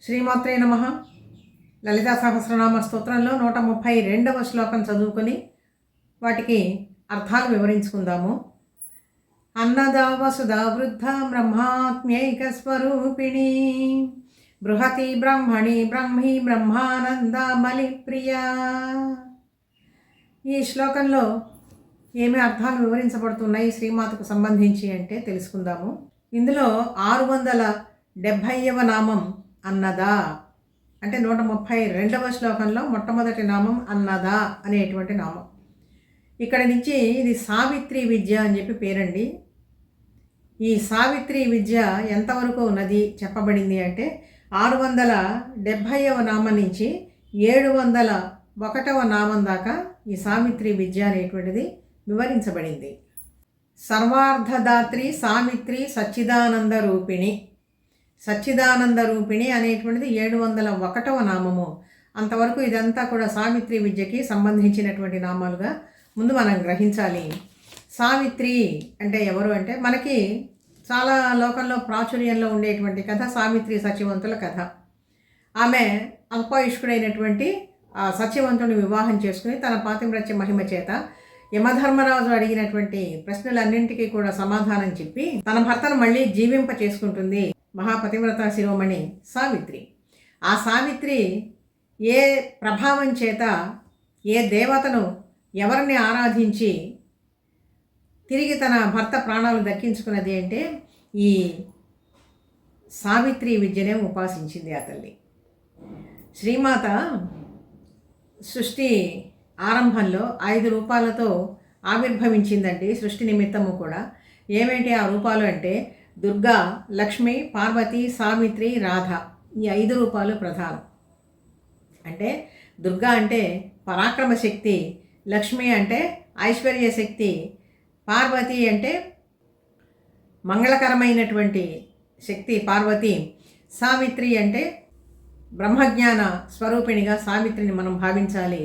శ్రీమాత్రే నమః. లలితా సహస్రనామ స్తోత్రంలో 132వ శ్లోకం చదువుకొని వాటికి అర్థాలు వివరించుకుందాము. అన్నదా వసుదా వృద్ధ బ్రహ్మాత్మ్యైక స్వరూపిణి బృహతి బ్రహ్మణి బ్రహ్మి బ్రహ్మానంద బలిప్రియా. ఈ శ్లోకంలో ఏమి అర్థాలు వివరించబడుతున్నాయి శ్రీమాతకు సంబంధించి అంటే తెలుసుకుందాము. ఇందులో 670వ నామం అన్నదా అంటే 132వ శ్లోకంలో మొట్టమొదటి నామం అన్నదా అనేటువంటి నామం. ఇక్కడ నుంచి ఇది సావిత్రి విద్య అని చెప్పి పేరండి. ఈ సావిత్రి విద్య ఎంతవరకు ఉన్నది చెప్పబడింది అంటే 670వ నామం నుంచి 701వ నామం దాకా ఈ సావిత్రి విద్య అనేటువంటిది వివరించబడింది. సర్వార్థదాత్రి సావిత్రి సచ్చిదానంద రూపిణి. సచ్చిదానంద రూపిణి అనేటువంటిది 701వ నామము. అంతవరకు ఇదంతా కూడా సావిత్రి విద్యకి సంబంధించినటువంటి నామాలుగా ముందు మనం గ్రహించాలి. సావిత్రి అంటే ఎవరు అంటే మనకి చాలా లోకంలో ప్రాచుర్యంలో ఉండేటువంటి కథ సావిత్రి సత్యవంతుల కథ. ఆమె అల్పాయుష్కుడైనటువంటి ఆ సత్యవంతుని వివాహం చేసుకుని తన పాతివ్రత్య మహిమ చేత యమధర్మరాజు అడిగినటువంటి ప్రశ్నలన్నింటికీ కూడా సమాధానం చెప్పి తన భర్తను మళ్ళీ జీవింప చేసుకుంటుంది మహాపతివ్రత శిరోమణి సావిత్రి. ఆ సావిత్రి ఏ ప్రభావం చేత ఏ దేవతను ఎవరిని ఆరాధించి తిరిగి తన భర్త ప్రాణాలు దక్కించుకున్నది అంటే ఈ సావిత్రి విద్యనే ఉపాసించింది ఆ తల్లి. శ్రీమాత సృష్టి ఆరంభంలో 5 రూపాలతో ఆవిర్భవించిందండి. సృష్టి నిమిత్తము కూడా ఏమేంటి ఆ రూపాలు అంటే దుర్గా, లక్ష్మి, పార్వతి, సావిత్రి, రాధ. ఈ 5 రూపాలు ప్రధానం. అంటే దుర్గా అంటే పరాక్రమ శక్తి, లక్ష్మి అంటే ఐశ్వర్య శక్తి, పార్వతి అంటే మంగళకరమైనటువంటి శక్తి పార్వతి, సావిత్రి అంటే బ్రహ్మజ్ఞాన స్వరూపిణిగా సావిత్రిని మనం భావించాలి,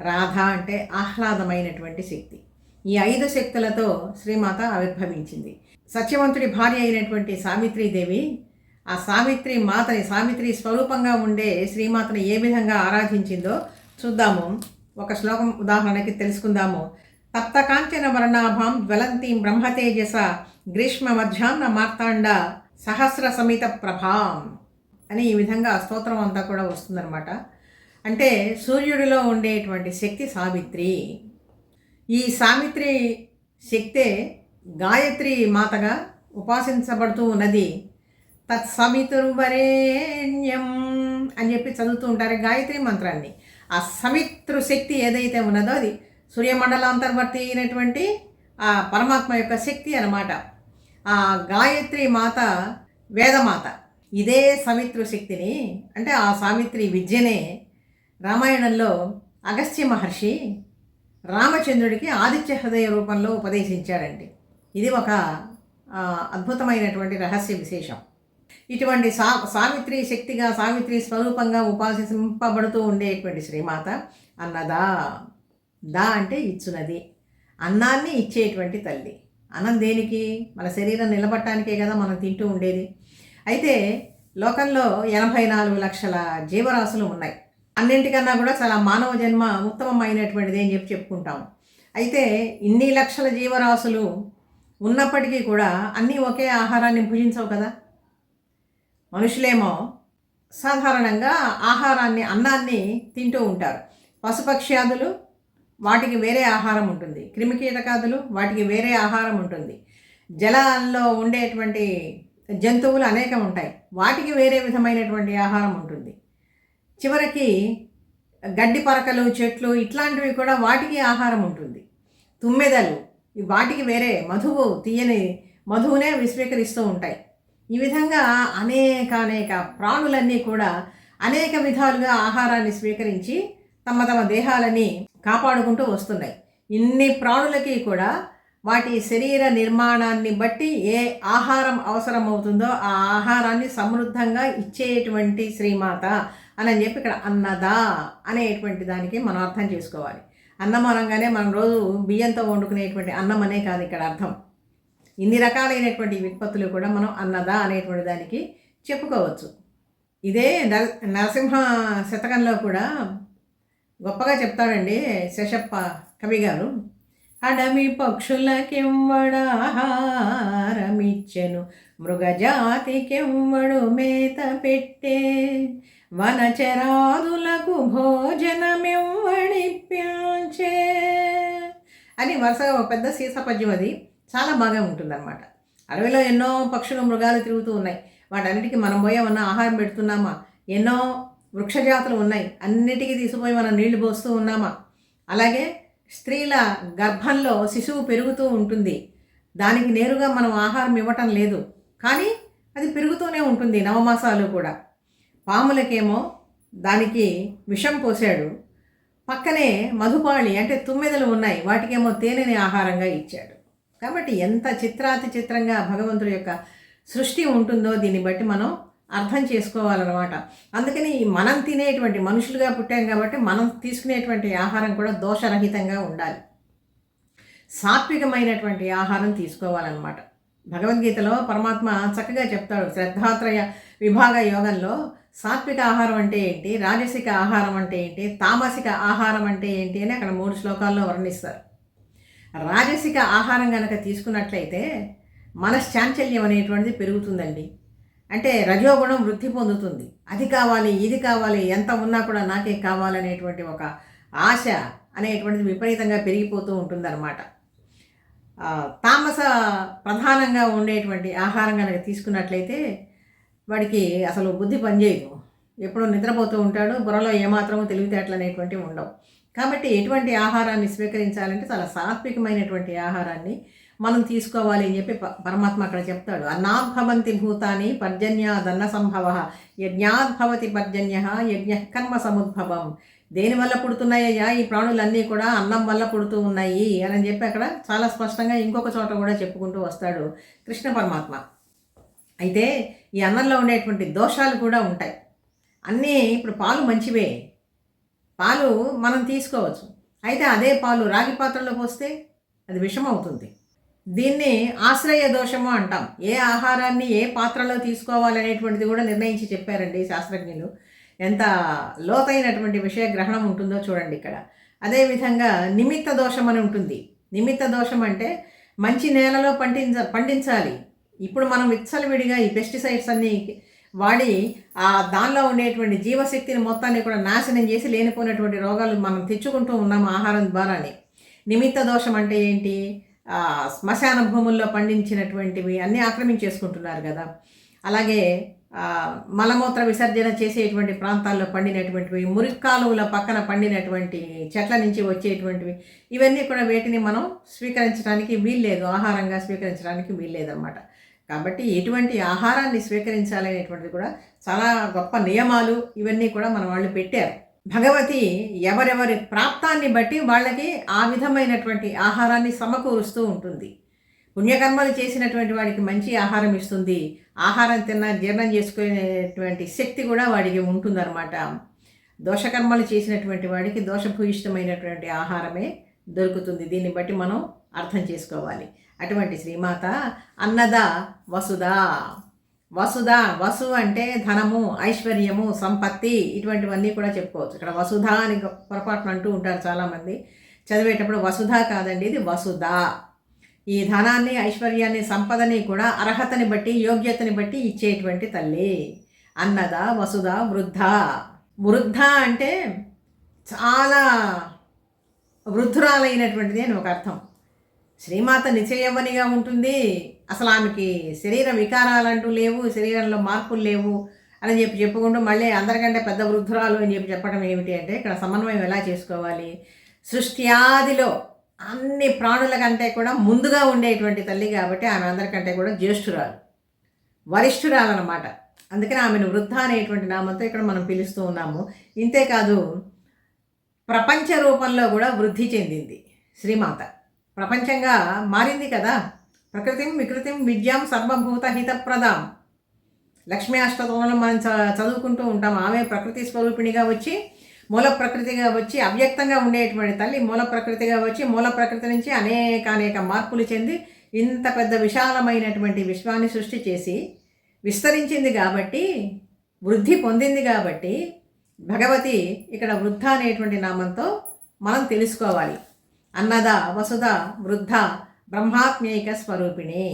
రాధ అంటే ఆహ్లాదమైనటువంటి శక్తి. ఈ 5 శక్తులతో శ్రీమాత ఆవిర్భవించింది. సత్యవంతుడి భార్య అయినటువంటి సావిత్రీదేవి ఆ సావిత్రి మాతని సావిత్రి స్వరూపంగా ఉండే శ్రీమాతను ఏ విధంగా ఆరాధించిందో చూద్దాము. ఒక శ్లోకం ఉదాహరణకి తెలుసుకుందాము. తప్త కాంచన వర్ణాభాం జ్వలంతీం బ్రహ్మతేజస గ్రీష్మ మధ్యాహ్న మార్తాండ సహస్ర సమిత ప్రభాం అని ఈ విధంగా స్తోత్రం అంతా కూడా వస్తుందన్నమాట. అంటే సూర్యుడిలో ఉండేటువంటి శక్తి సావిత్రి. ఈ సావిత్రి శక్తే గాయత్రి మాతగా ఉపాసించబడుతూ ఉన్నది. తత్సవితుర్వరేణ్యం అని చెప్పి చదువుతూ ఉంటారు గాయత్రి మంత్రాన్ని. ఆ సవితృ శక్తి ఏదైతే ఉన్నదో అది సూర్యమండలాంతర్వర్తి అయినటువంటి ఆ పరమాత్మ యొక్క శక్తి అన్నమాట. ఆ గాయత్రి మాత వేదమాత. ఇదే సవితృ శక్తిని అంటే ఆ సావిత్రి విద్యనే రామాయణంలో అగస్త్య మహర్షి రామచంద్రుడికి ఆదిత్య హృదయ రూపంలో ఉపదేశించాడండి. ఇది ఒక అద్భుతమైనటువంటి రహస్య విశేషం. ఇటువంటి సావిత్రి శక్తిగా సావిత్రి స్వరూపంగా ఉపాసింపబడుతూ ఉండేటువంటి శ్రీమాత అన్నదా. దా అంటే ఇచ్చునది, అన్నాన్ని ఇచ్చేటువంటి తల్లి. అన్నం దేనికి? మన శరీరం నిలబట్టడానికే కదా మనం తింటూ ఉండేది. అయితే లోకంలో 84 లక్షల జీవరాశులు ఉన్నాయి. అన్నింటికన్నా కూడా చాలా మానవ జన్మ ఉత్తమమైనటువంటిది అని చెప్పుకుంటాం. అయితే ఇన్ని లక్షల జీవరాశులు ఉన్నప్పటికీ కూడా అన్నీ ఒకే ఆహారాన్ని భుజించవు కదా. మనుషులేమో సాధారణంగా ఆహారాన్ని అన్నాన్ని తింటూ ఉంటారు. పశుపక్ష్యాదులు వాటికి వేరే ఆహారం ఉంటుంది, క్రిమికీటకాదులు వాటికి వేరే ఆహారం ఉంటుంది, జలాల్లో ఉండేటువంటి జంతువులు అనేకం ఉంటాయి, వాటికి వేరే విధమైనటువంటి ఆహారం ఉంటుంది. చివరికి గడ్డి పరకలు, చెట్లు ఇట్లాంటివి కూడా వాటికి ఆహారం ఉంటుంది. తుమ్మెదలు వాటికి వేరే మధువు, తీయని మధువునే విస్వీకరిస్తూ ఉంటాయి. ఈ విధంగా అనేక ప్రాణులన్నీ కూడా అనేక విధాలుగా ఆహారాన్ని స్వీకరించి తమ దేహాలని కాపాడుకుంటూ వస్తున్నాయి. ఇన్ని ప్రాణులకి కూడా వాటి శరీర నిర్మాణాన్ని బట్టి ఏ ఆహారం అవసరమవుతుందో ఆ ఆహారాన్ని సమృద్ధంగా ఇచ్చేటువంటి శ్రీమాత అని చెప్పి ఇక్కడ అన్నదా అనేటువంటి దానికి మనం అర్థం చేసుకోవాలి. అన్నం అనగానే మనం రోజు బియ్యంతో వండుకునేటువంటి అన్నం అనే కాదు ఇక్కడ అర్థం. ఇన్ని రకాలైనటువంటి విత్పత్తులు కూడా మనం అన్నదా అనేటువంటి దానికి చెప్పుకోవచ్చు. ఇదే నరసింహ శతకంలో కూడా గొప్పగా చెప్తాడండి శేషప్ప కవి గారు. అడవి పక్షులకెవ్వడాహారమిచ్చెను, మృగజాతికెవ్వడు మేత పెట్టే, వనచరాదులకు భోజనమెవ్వడిప్పించే అని వరుసగా ఒక పెద్ద సీసపద్యం. అది చాలా బాగా ఉంటుందన్నమాట. అడవిలో ఎన్నో పక్షులు మృగాలు తిరుగుతూ ఉన్నాయి. వాటన్నిటికీ మనం పోయి ఏమన్నా ఆహారం పెడుతున్నామా? ఎన్నో వృక్షజాతులు ఉన్నాయి, అన్నిటికీ తీసుకుపోయి మనం నీళ్లు పోస్తూ ఉన్నామా? అలాగే స్త్రీల గర్భంలో శిశువు పెరుగుతూ ఉంటుంది, దానికి నేరుగా మనం ఆహారం ఇవ్వటం లేదు, కానీ అది పెరుగుతూనే ఉంటుంది నవమాసాలు కూడా. పాములకేమో దానికి విషం పోసాడు, పక్కనే మధుపాళి అంటే తుమ్మెదలు ఉన్నాయి, వాటికేమో తేనెని ఆహారంగా ఇచ్చాడు. కాబట్టి ఎంత చిత్రాతి చిత్రంగా భగవంతుడి యొక్క సృష్టి ఉంటుందో దీన్ని బట్టి మనం అర్థం చేసుకోవాలన్నమాట. అందుకని మనం తినేటువంటి, మనుషులుగా పుట్టాం కాబట్టి మనం తీసుకునేటువంటి ఆహారం కూడా దోషరహితంగా ఉండాలి, సాత్వికమైనటువంటి ఆహారం తీసుకోవాలన్నమాట. భగవద్గీతలో పరమాత్మ చక్కగా చెప్తాడు. శ్రద్ధాత్రయ విభాగ యోగంలో సాత్విక ఆహారం అంటే ఏంటి, రాజసిక ఆహారం అంటే ఏంటి, తామసిక ఆహారం అంటే ఏంటి అని అక్కడ 3 శ్లోకాల్లో వర్ణిస్తారు. రాజసిక ఆహారం కనుక తీసుకున్నట్లయితే మనశ్చాంచల్యం అనేటువంటిది పెరుగుతుందండి. అంటే రజోగుణం వృద్ధి పొందుతుంది. అది కావాలి, ఇది కావాలి, ఎంత ఉన్నా కూడా నాకే కావాలనేటువంటి ఒక ఆశ అనేటువంటిది విపరీతంగా పెరిగిపోతూ ఉంటుందన్నమాట. తామస ప్రధానంగా ఉండేటువంటి ఆహారం కనుక తీసుకున్నట్లయితే వాడికి అసలు బుద్ధి పనిచేయదు, ఎప్పుడూ నిద్రపోతూ ఉంటాడు, బుర్రలో ఏమాత్రమూ తెలివితేటలు అనేటువంటివి ఉండవు. కాబట్టి ఎటువంటి ఆహారాన్ని స్వీకరించాలంటే చాలా సాత్వికమైనటువంటి ఆహారాన్ని మనం తీసుకోవాలి అని చెప్పి పరమాత్మ అక్కడ చెప్తాడు. అన్నాద్భవంతి భూతాని పర్జన్యాదన్న సంభవ, యజ్ఞాద్భవతి పర్జన్య యజ్ఞ కర్మ సముద్భవం. దేనివల్ల పుడుతున్నాయ్యా ఈ ప్రాణులన్నీ కూడా? అన్నం వల్ల పుడుతూ ఉన్నాయి అని చెప్పి అక్కడ చాలా స్పష్టంగా ఇంకొక చోట కూడా చెప్పుకుంటూ వస్తాడు కృష్ణ పరమాత్మ. అయితే ఈ అన్నంలో ఉండేటువంటి దోషాలు కూడా ఉంటాయి. అన్నీ ఇప్పుడు పాలు మంచివే, పాలు మనం తీసుకోవచ్చు. అయితే అదే పాలు రాగి పాత్రలో పోస్తే అది విషం అవుతుంది. దీన్ని ఆశ్రయ దోషము అంటాం. ఏ ఆహారాన్ని ఏ పాత్రలో తీసుకోవాలనేటువంటిది కూడా నిర్ణయించి చెప్పారండి శాస్త్రజ్ఞులు. ఎంత లోతైనటువంటి విషయ గ్రహణం ఉంటుందో చూడండి ఇక్కడ. అదేవిధంగా నిమిత్త దోషం అని ఉంటుంది. నిమిత్త దోషం అంటే మంచి నేలలో పండించాలి. ఇప్పుడు మనం విచ్చలవిడిగా ఈ పెస్టిసైడ్స్ అన్నీ వాడి దానిలో ఉండేటువంటి జీవశక్తిని మొత్తాన్ని కూడా నాశనం చేసి లేనిపోయినటువంటి రోగాలు మనం తెచ్చుకుంటూ ఉన్నాము ఆహారం ద్వారానే. నిమిత్త దోషం అంటే ఏంటి? శ్మశాన భూముల్లో పండించినటువంటివి అన్నీ ఆక్రమించేసుకుంటున్నారు కదా. అలాగే మలమూత్ర విసర్జన చేసేటువంటి ప్రాంతాల్లో పండినటువంటివి, మురికాలువల పక్కన పండినటువంటి చెట్ల నుంచి వచ్చేటువంటివి, ఇవన్నీ కూడా వేటిని మనం స్వీకరించడానికి వీల్లేదు, ఆహారంగా స్వీకరించడానికి వీల్లేదన్నమాట. కాబట్టి ఎటువంటి ఆహారాన్ని స్వీకరించాలనేటువంటిది కూడా చాలా గొప్ప నియమాలు ఇవన్నీ కూడా మన వాళ్ళు పెట్టారు. భగవతి ఎవరెవరి ప్రాప్తాన్ని బట్టి వాళ్ళకి ఆ విధమైనటువంటి ఆహారాన్ని సమకూరుస్తూ ఉంటుంది. పుణ్యకర్మలు చేసినటువంటి వాడికి మంచి ఆహారం ఇస్తుంది, ఆహారం తిన్న జీర్ణం చేసుకునేటువంటి శక్తి కూడా వాడికి ఉంటుందన్నమాట. దోషకర్మలు చేసినటువంటి వాడికి దోషభూయిష్టమైనటువంటి ఆహారమే దొరుకుతుంది. దీన్ని బట్టి మనం అర్థం చేసుకోవాలి. అటువంటి శ్రీమాత అన్నద వసుధ. వసుధ, వసు అంటే ధనము, ఐశ్వర్యము, సంపత్తి, ఇటువంటివన్నీ కూడా చెప్పుకోవచ్చు. ఇక్కడ వసుధ అని పొరపాటున అంటూ ఉంటారు చాలామంది చదివేటప్పుడు. వసుధ కాదండి, ఇది వసుధ. ఈ ధనాన్ని, ఐశ్వర్యాన్ని, సంపదని కూడా అర్హతని బట్టి, యోగ్యతని బట్టి ఇచ్చేటువంటి తల్లి. అన్నద వసుధ వృద్ధ. వృద్ధ అంటే చాలా వృద్ధురాలైనటువంటిది అని ఒక అర్థం. శ్రీమాత నిశ్చయవనిగా ఉంటుంది, అసలు ఆమెకి శరీర వికారాలంటూ లేవు, శరీరంలో మార్పులు లేవు అని చెప్పుకుంటూ మళ్ళీ అందరికంటే పెద్ద వృద్ధురాలు అని చెప్పడం ఏమిటి అంటే ఇక్కడ సమన్వయం ఎలా చేసుకోవాలి? సృష్ట్యాదిలో అన్ని ప్రాణుల కంటే కూడా ముందుగా ఉండేటువంటి తల్లి కాబట్టి ఆమె అందరికంటే కూడా జ్యేష్ఠురాలు, వరిష్ఠురాలు అన్నమాట. అందుకని ఆమెను వృద్ధ అనేటువంటి నామంతో ఇక్కడ మనం పిలుస్తూ ఉన్నాము. ఇంతేకాదు ప్రపంచ రూపంలో కూడా వృద్ధి చెందింది శ్రీమాత. ప్రపంచంగా మారింది కదా. ప్రకృతిం వికృతిం విద్యాం సర్వభూత హితప్రదాం. లక్ష్మీ అష్టోత్తరంలో మనం చదువుకుంటూ ఉంటాం. ఆమె ప్రకృతి స్వరూపిణిగా వచ్చి, మూల ప్రకృతిగా వచ్చి, అవ్యక్తంగా ఉండేటువంటి తల్లి మూల ప్రకృతిగా వచ్చి, మూల ప్రకృతి నుంచి అనేక మార్పులు చెంది ఇంత పెద్ద విశాలమైనటువంటి విశ్వాన్ని సృష్టి చేసి విస్తరించింది. కాబట్టి వృద్ధి పొందింది కాబట్టి భగవతి ఇక్కడ వృద్ధ అనేటువంటి నామంతో మనం తెలుసుకోవాలి. అన్నద వసుధ వృద్ధ బ్రహ్మాత్మేక స్వరూపిణి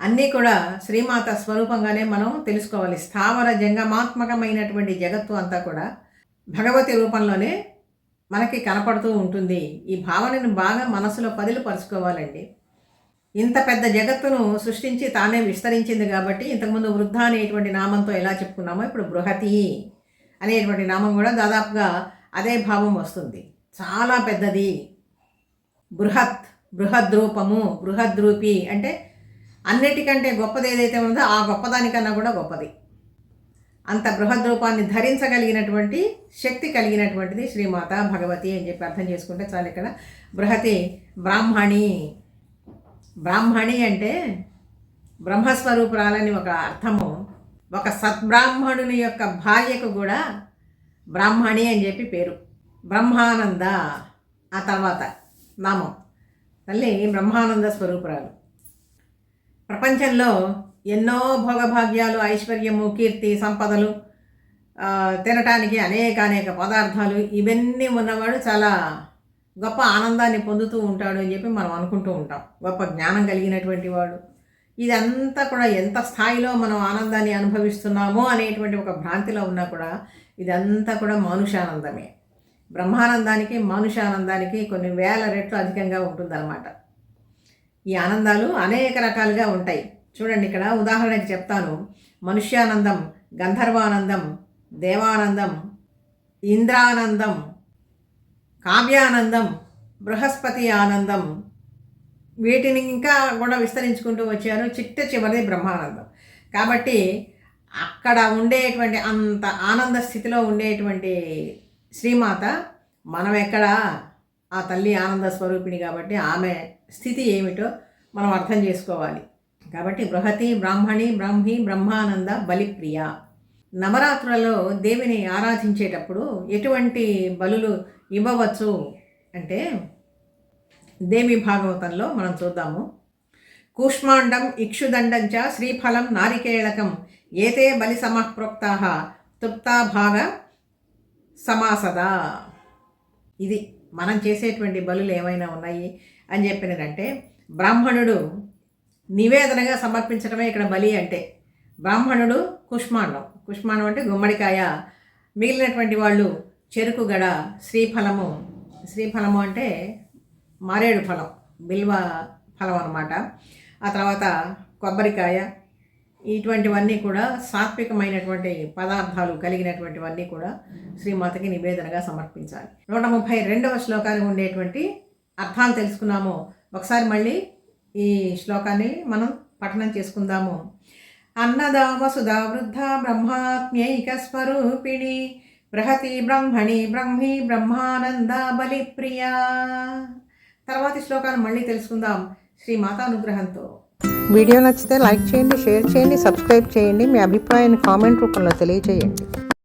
అన్నీ కూడా శ్రీమాత స్వరూపంగానే మనం తెలుసుకోవాలి. స్థావర జంగమాత్మకమైనటువంటి జగత్తు అంతా కూడా భగవతి రూపంలోనే మనకి కనపడుతూ ఉంటుంది. ఈ భావనను బాగా మనసులో పరుచుకోవాలండి. ఇంత పెద్ద జగత్తును సృష్టించి తానే విస్తరించింది కాబట్టి ఇంతకుముందు వృద్ధ అనేటువంటి నామంతో ఎలా చెప్పుకున్నామో ఇప్పుడు బృహతి అనేటువంటి నామం కూడా దాదాపుగా అదే భావం వస్తుంది. చాలా పెద్దది. బృహత్, బృహద్రూపము, బృహద్రూపి అంటే అన్నిటికంటే గొప్పది ఏదైతే ఉందో ఆ గొప్పదానికన్నా కూడా గొప్పది. అంత బృహద్రూపాన్ని ధరించగలిగినటువంటి శక్తి కలిగినటువంటిది శ్రీమాత భగవతి అని చెప్పి అర్థం చేసుకుంటే చాలు. ఇక్కడ బృహతి బ్రాహ్మణి. బ్రాహ్మణి అంటే బ్రహ్మస్వరూపురాలని ఒక అర్థము. ఒక సద్బ్రాహ్మణుని యొక్క భార్యకు కూడా బ్రాహ్మణి అని చెప్పి పేరు. బ్రహ్మానంద ఆ తర్వాత నామం. తల్లి బ్రహ్మానంద స్వరూపురాలు. ప్రపంచంలో ఎన్నో భోగభాగ్యాలు, ఐశ్వర్యము, కీర్తి, సంపదలు, తినటానికి అనేక పదార్థాలు ఇవన్నీ ఉన్నవాడు చాలా గొప్ప ఆనందాన్ని పొందుతూ ఉంటాడు అని చెప్పి మనం అనుకుంటూ ఉంటాం. గొప్ప జ్ఞానం కలిగినటువంటి వాడు. ఇదంతా కూడా ఎంత స్థాయిలో మనం ఆనందాన్ని అనుభవిస్తున్నామో అనేటువంటి ఒక భ్రాంతిలో ఉన్నా కూడా ఇదంతా కూడా మానుషానందమే. బ్రహ్మానందానికి మానుషానందానికి కొన్ని వేల రెట్లు అధికంగా ఉంటుందన్నమాట. ఈ ఆనందాలు అనేక రకాలుగా ఉంటాయి. చూడండి, ఇక్కడ ఉదాహరణకి చెప్తాను. మనుష్యానందం, గంధర్వానందం, దేవానందం, ఇంద్రానందం, కావ్యానందం, బృహస్పతి ఆనందం, వీటిని ఇంకా కూడా విస్తరించుకుంటూ వచ్చారు. చివరిది బ్రహ్మానందం. కాబట్టి అక్కడ ఉండేటువంటి అంత ఆనంద స్థితిలో ఉండేటువంటి శ్రీమాత మనం ఎక్కడ ఆ తల్లి ఆనంద స్వరూపిణి కాబట్టి ఆమె స్థితి ఏమిటో మనం అర్థం చేసుకోవాలి. కాబట్టి బృహతి, బ్రాహ్మణి, బ్రహ్మి, బ్రహ్మానంద, బలిప్రియ. నవరాత్రులలో దేవిని ఆరాధించేటప్పుడు ఎటువంటి బలులు ఇవ్వవచ్చు అంటే దేవి భాగవతంలో మనం చూద్దాము. కూష్మాండం ఇక్షుదండంచ శ్రీఫలం నారికేళకం ఏతే బలి సమప్రోక్తాః తృప్తా భాగ సమాసద. ఇది మనం చేసేటువంటి బలులు ఏమైనా ఉన్నాయి అని చెప్పినదంటే బ్రాహ్మణుడు నివేదనగా సమర్పించడమే ఇక్కడ బలి అంటే. బ్రాహ్మణుడు కుష్మాండం అంటే గుమ్మడికాయ, మిగిలినటువంటి వాళ్ళు చెరుకు గడ, శ్రీఫలము అంటే మారేడు ఫలం, బిల్వ ఫలం అన్నమాట. ఆ తర్వాత కొబ్బరికాయ, ఇటువంటివన్నీ కూడా సాత్వికమైనటువంటి పదార్థాలు కలిగినటువంటివన్నీ కూడా శ్రీమాతకి నివేదనగా సమర్పించాలి. 132వ శ్లోకానికి ఉండేటువంటి అర్థాలు తెలుసుకున్నాము. ఒకసారి మళ్ళీ ఈ శ్లోకాన్ని మనం పఠనం చేసుకుందాము. అన్నదా వసుధా వృద్ధ బ్రహ్మాత్మ్యైక స్వరూపిణి బృహతి బ్రహ్మణి బ్రహ్మి బ్రహ్మానంద బలిప్రియా. తర్వాతి శ్లోకాన్ని మళ్ళీ తెలుసుకుందాం శ్రీమాత అనుగ్రహంతో. వీడియో నచ్చితే లైక్ చేయండి, షేర్ చేయండి, సబ్స్క్రైబ్ చేయండి. మీ అభిప్రాయాన్ని కామెంట్ రూపంలో తెలియజేయండి.